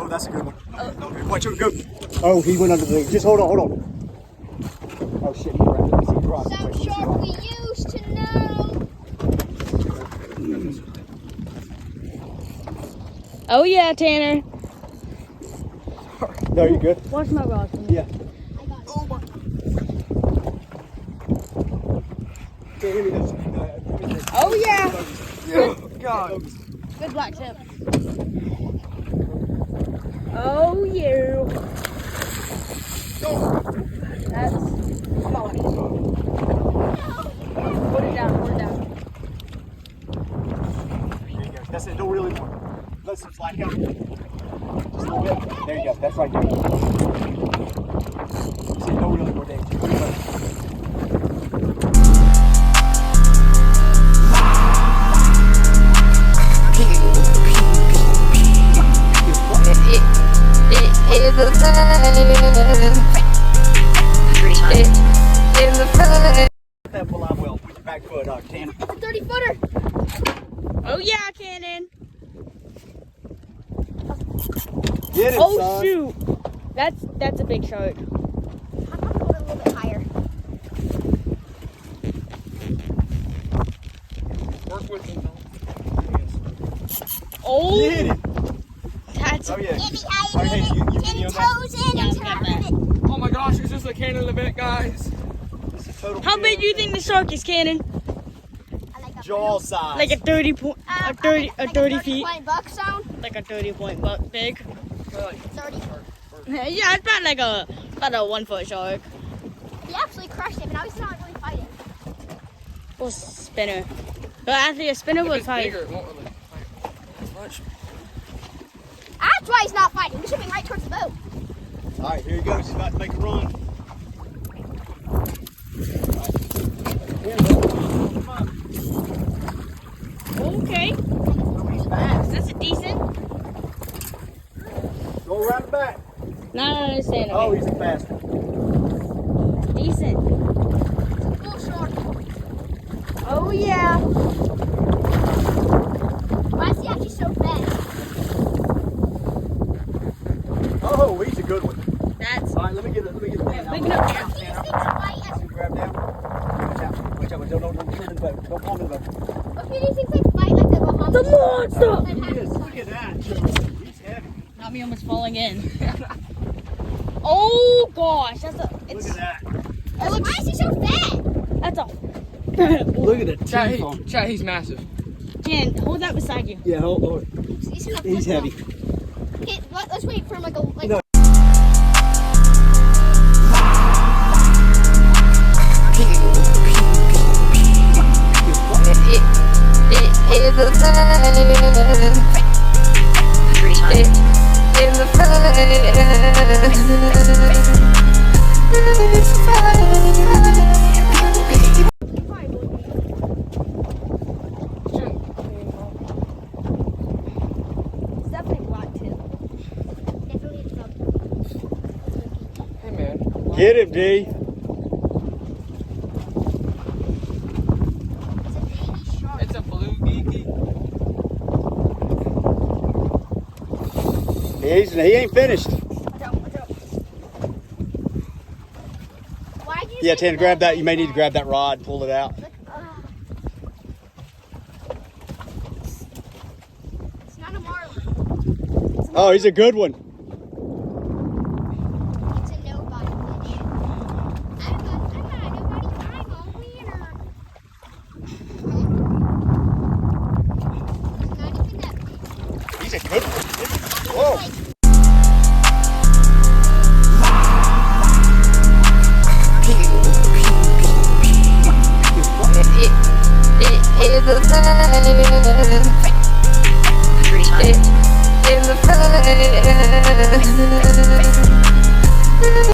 Oh, that's a good one. Watch him go. Oh, he went under the. Just hold on, hold on. Oh shit, he grabbed it. He dropped it. Some shark we used to know. Oh yeah, Tanner. No, you good? Watch my rod. Yeah. I got it. Oh my. Okay, here we go. Oh yeah. God. Good black tip. Oh yeah. That's. Come on. Put it down. Put it down. There you go. That's it. Don't really want. Let some slack out. Just a little bit. There you go. That's right there. See, don't really go down. That pull out well with your back foot, Tanner. It's a 30-footer. Oh yeah, Cannon. Get it, Oh son. shoot. That's a big shark. I'm gonna hold it a little bit higher. Work with him. Oh, Get it. that's. Oh yeah. Maybe Oh, hey, you 10 video that? toes in Yeah, and I've got turn that. it. Oh my gosh, it's just a cannon event, guys. It's a total How big do you think the shark is, Cannon? I like a jaw size? Like a 30 point, a 30 feet, point buck sound. like a 30 point buck big. 30. Yeah, it's about a 1 foot shark. He actually crushed him, and I was not really fighting. Or spinner. But actually, a spinner If was it's like. bigger, it won't really fight as much. That's why he's not fighting. He's swimming right towards the boat. All right, here he goes. He's about to make a run. Okay, He's fast. that's a decent. Go around the back. Not understanding. Oh, he's a fast one. Decent. Full shark. Oh yeah. Why is he actually so fast? Oh, he's a good one. That's. All right, let me get it. Pick it up, Tanner. These things fight as. Grab down. Watch out. Watch out. Don't come in the boat. Don't come in the boat. What do these things like fight like the Bahamas? The monster! He is. Look at that. He's heavy. Not me almost falling in. Oh gosh, that's a. Look It's. at that. Why is he so fat? That's a. Look at the Chat, teeth on. chat, he's massive. Ken, hold that beside you. Yeah, hold. He's heavy. Okay, let's wait for him like a. Like, No. It's definitely black too. definitely a trouble. Hey man. Get him, D. It's a baby shark. It's a blue geeky. He ain't finished. Watch out. Why did you Yeah, say Tanner, grab that. baby You may need to shark? grab that rod. Pull it out. Look, it's not a marlin. Oh, he's a good one. It's a nobody fish. I'm not a nobody. I'm a winner. It's not even that big. He's a good one. Whoa. Like, In the